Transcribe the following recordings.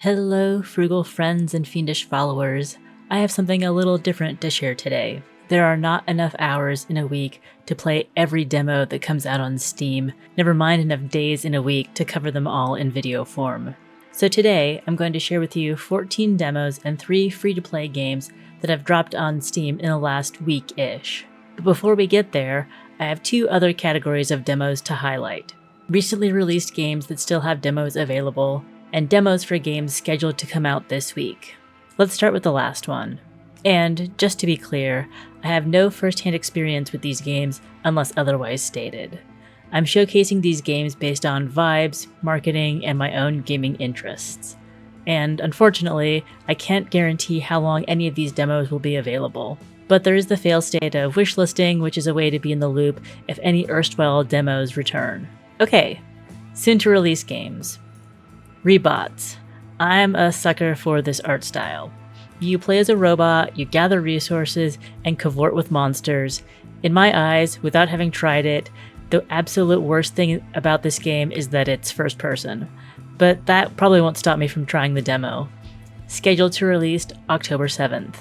Hello, frugal friends and fiendish followers. I have something a little different to share today. There are not enough hours in a week to play every demo that comes out on Steam, never mind enough days in a week to cover them all in video form. So today, I'm going to share with you 14 demos and 3 free-to-play games that have dropped on Steam in the last week-ish. But before we get there, I have 2 other categories of demos to highlight. Recently released games that still have demos available, and demos for games scheduled to come out this week. Let's start with the last one. And, just to be clear, I have no first-hand experience with these games unless otherwise stated. I'm showcasing these games based on vibes, marketing, and my own gaming interests. And unfortunately, I can't guarantee how long any of these demos will be available. But there is the fail state of wishlisting, which is a way to be in the loop if any erstwhile demos return. Okay, soon-to-release games. Rebots. I'm a sucker for this art style. You play as a robot, you gather resources, and cavort with monsters. In my eyes, without having tried it, the absolute worst thing about this game is that it's first person. But that probably won't stop me from trying the demo. Scheduled to release October 7th.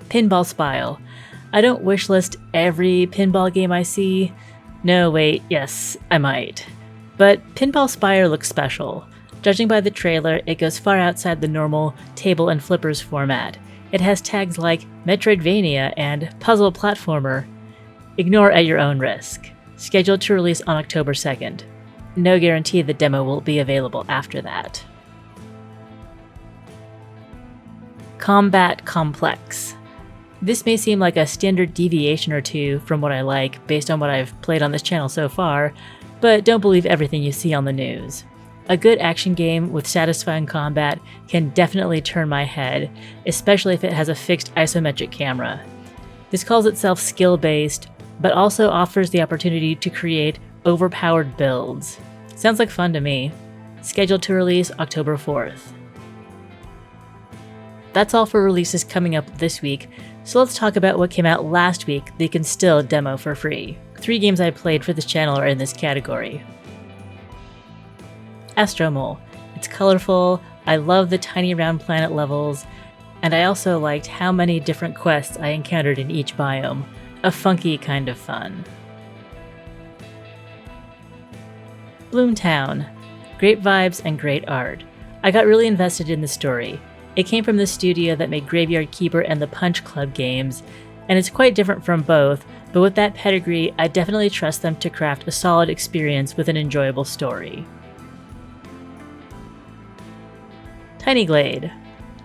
Pinball Spile. I don't wishlist every pinball game I see. No, wait, yes, I might. But Pinball Spire looks special. Judging by the trailer, it goes far outside the normal table and flippers format. It has tags like Metroidvania and Puzzle Platformer. Ignore at your own risk. Scheduled to release on October 2nd. No guarantee the demo will be available after that. Combat Complex. This may seem like a standard deviation or two from what I like based on what I've played on this channel so far, but don't believe everything you see on the news. A good action game with satisfying combat can definitely turn my head, especially if it has a fixed isometric camera. This calls itself skill-based, but also offers the opportunity to create overpowered builds. Sounds like fun to me. Scheduled to release October 4th. That's all for releases coming up this week, so let's talk about what came out last week that you can still demo for free. 3 games I played for this channel are in this category. Astromole. It's colorful, I love the tiny round planet levels, and I also liked how many different quests I encountered in each biome. A funky kind of fun. Bloomtown. Great vibes and great art. I got really invested in the story. It came from the studio that made Graveyard Keeper and the Punch Club games, and it's quite different from both, but with that pedigree, I definitely trust them to craft a solid experience with an enjoyable story. Tiny Glade.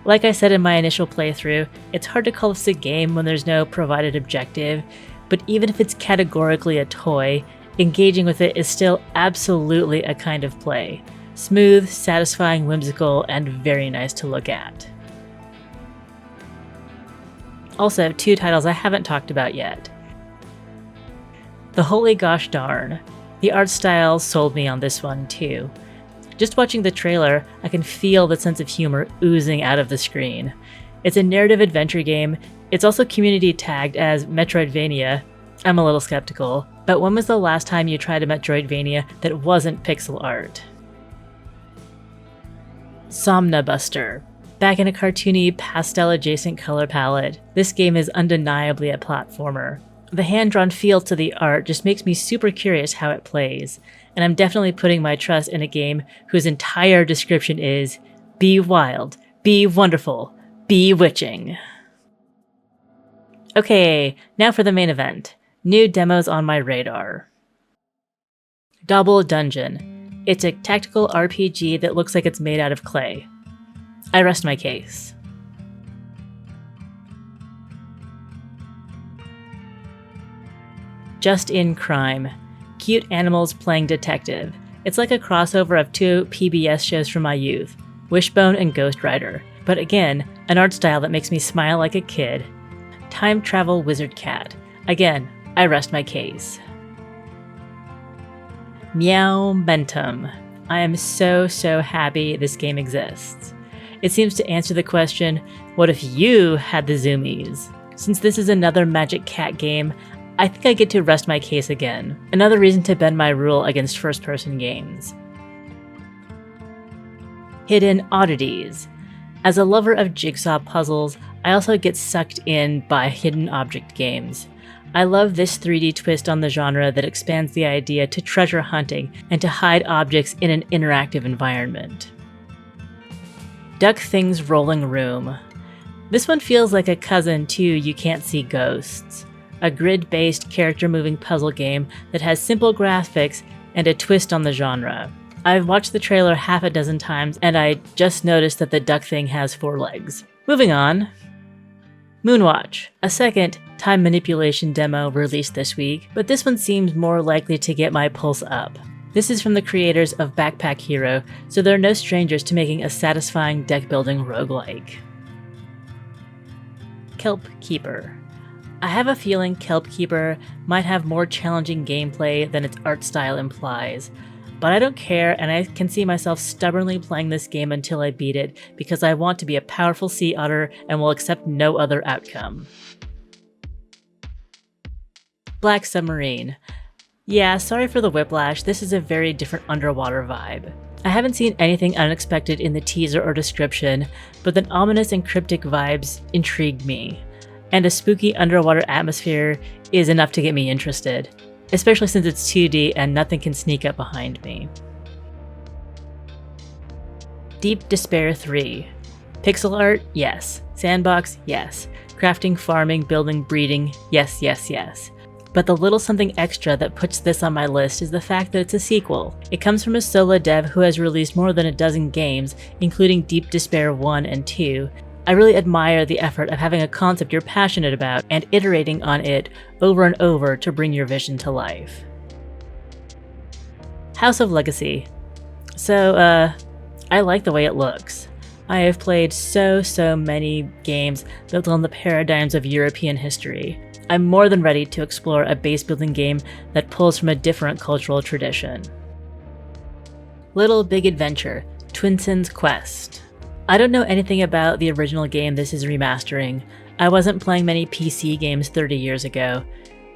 Like I said in my initial playthrough, it's hard to call this a game when there's no provided objective, but even if it's categorically a toy, engaging with it is still absolutely a kind of play. Smooth, satisfying, whimsical, and very nice to look at. Also, 2 titles I haven't talked about yet. The Holy Gosh Darn. The art style sold me on this one too. Just watching the trailer, I can feel the sense of humor oozing out of the screen. It's a narrative adventure game. It's also community tagged as Metroidvania. I'm a little skeptical, but when was the last time you tried a Metroidvania that wasn't pixel art? Somnabuster. Back in a cartoony, pastel-adjacent color palette, this game is undeniably a platformer. The hand-drawn feel to the art just makes me super curious how it plays, and I'm definitely putting my trust in a game whose entire description is, be wild, be wonderful, bewitching. Okay, now for the main event. New demos on my radar. Double Dungeon. It's a tactical RPG that looks like it's made out of clay. I rest my case. Just in Crime. Cute animals playing detective. It's like a crossover of 2 PBS shows from my youth, Wishbone and Ghost Rider, but again, an art style that makes me smile like a kid. Time Travel Wizard Cat. Again, I rest my case. Meowmentum. I am so happy this game exists. It seems to answer the question, what if you had the zoomies? Since this is another Magic Cat game, I think I get to rest my case again. Another reason to bend my rule against first-person games. Hidden oddities. As a lover of jigsaw puzzles, I also get sucked in by hidden object games. I love this 3D twist on the genre that expands the idea to treasure hunting and to hide objects in an interactive environment. Duck Things Rolling Room. This one feels like a cousin to You Can't See Ghosts, a grid-based character-moving puzzle game that has simple graphics and a twist on the genre. I've watched the trailer half a dozen times and I just noticed that the duck thing has 4 legs. Moving on. Moonwatch, a second time manipulation demo released this week, but this one seems more likely to get my pulse up. This is from the creators of Backpack Hero, so they're no strangers to making a satisfying deck-building roguelike. Kelp Keeper. I have a feeling Kelp Keeper might have more challenging gameplay than its art style implies, but I don't care and I can see myself stubbornly playing this game until I beat it because I want to be a powerful sea otter and will accept no other outcome. Black Submarine. Yeah, sorry for the whiplash, this is a very different underwater vibe. I haven't seen anything unexpected in the teaser or description, but the ominous and cryptic vibes intrigued me, and a spooky underwater atmosphere is enough to get me interested, especially since it's 2D and nothing can sneak up behind me. Deep Despair 3. Pixel art? Yes. Sandbox? Yes. Crafting, farming, building, breeding? Yes, yes, yes. But the little something extra that puts this on my list is the fact that it's a sequel. It comes from a solo dev who has released more than a dozen games, including Deep Despair 1 and 2. I really admire the effort of having a concept you're passionate about and iterating on it over and over to bring your vision to life. House of Legacy. So, I like the way it looks. I have played so many games built on the paradigms of European history. I'm more than ready to explore a base building game that pulls from a different cultural tradition. Little Big Adventure, Twinson's Quest. I don't know anything about the original game this is remastering. I wasn't playing many PC games 30 years ago.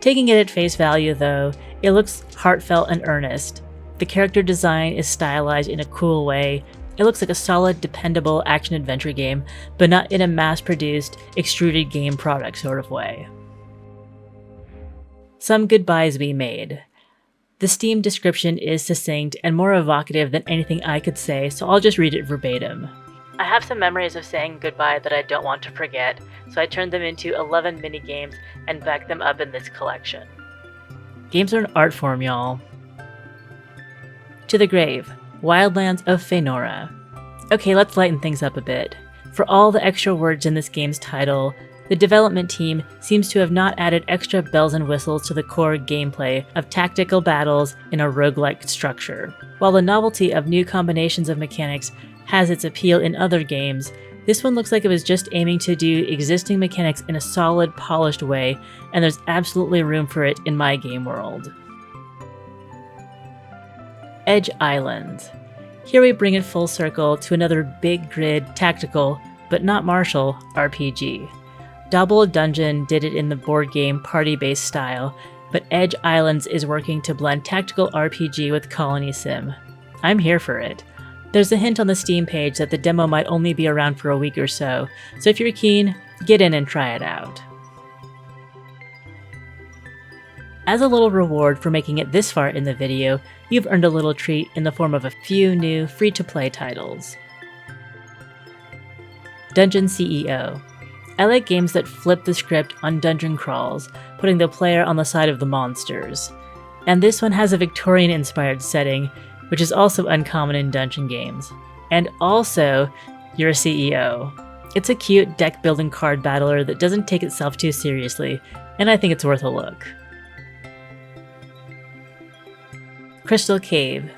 Taking it at face value though, it looks heartfelt and earnest. The character design is stylized in a cool way. It looks like a solid, dependable action-adventure game, but not in a mass-produced, extruded game product sort of way. Some Goodbyes We Made. The Steam description is succinct and more evocative than anything I could say, so I'll just read it verbatim. I have some memories of saying goodbye that I don't want to forget, so I turned them into 11 minigames and backed them up in this collection. Games are an art form, y'all. To the Grave, Wildlands of Fëanora. Okay, let's lighten things up a bit. For all the extra words in this game's title, the development team seems to have not added extra bells and whistles to the core gameplay of tactical battles in a roguelike structure. While the novelty of new combinations of mechanics has its appeal in other games, this one looks like it was just aiming to do existing mechanics in a solid, polished way, and there's absolutely room for it in my game world. Edge Island. Here we bring it full circle to another big grid, tactical, but not martial, RPG. Double Dungeon did it in the board game party-based style, but Edge Islands is working to blend tactical RPG with colony sim. I'm here for it. There's a hint on the Steam page that the demo might only be around for a week or so if you're keen, get in and try it out. As a little reward for making it this far in the video, you've earned a little treat in the form of a few new free-to-play titles. Dungeon CEO. I like games that flip the script on dungeon crawls, putting the player on the side of the monsters. And this one has a Victorian-inspired setting, which is also uncommon in dungeon games. And also, you're a CEO. It's a cute deck-building card battler that doesn't take itself too seriously, and I think it's worth a look. Crystal Cave.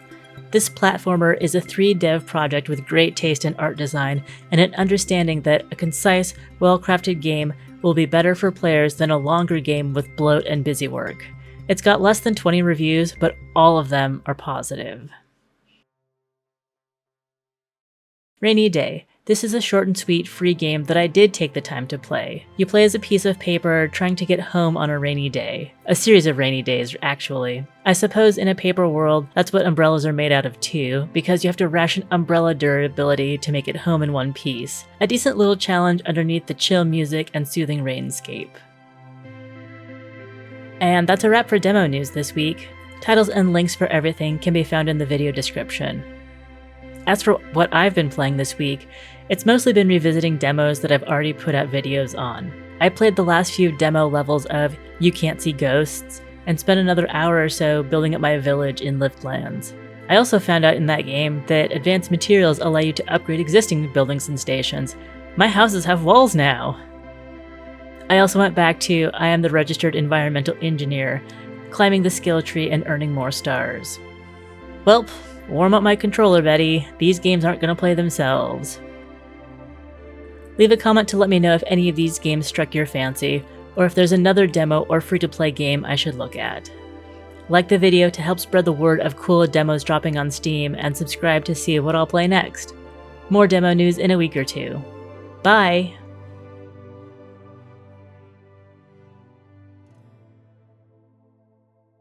This platformer is a 3-dev project with great taste in art design and an understanding that a concise, well-crafted game will be better for players than a longer game with bloat and busy work. It's got less than 20 reviews, but all of them are positive. Rainy Day, This is a short and sweet free game that I did take the time to play. You play as a piece of paper trying to get home on a rainy day. A series of rainy days, actually. I suppose in a paper world, that's what umbrellas are made out of too, because you have to ration umbrella durability to make it home in one piece. A decent little challenge underneath the chill music and soothing rainscape. And that's a wrap for demo news this week. Titles and links for everything can be found in the video description. As for what I've been playing this week, it's mostly been revisiting demos that I've already put out videos on. I played the last few demo levels of You Can't See Ghosts, and spent another hour or so building up my village in Liftlands. I also found out in that game that advanced materials allow you to upgrade existing buildings and stations. My houses have walls now! I also went back to I am the registered environmental engineer, climbing the skill tree and earning more stars. Welp, warm up my controller, Betty. These games aren't gonna play themselves. Leave a comment to let me know if any of these games struck your fancy, or if there's another demo or free-to-play game I should look at. Like the video to help spread the word of cool demos dropping on Steam, and subscribe to see what I'll play next. More demo news in a week or two. Bye!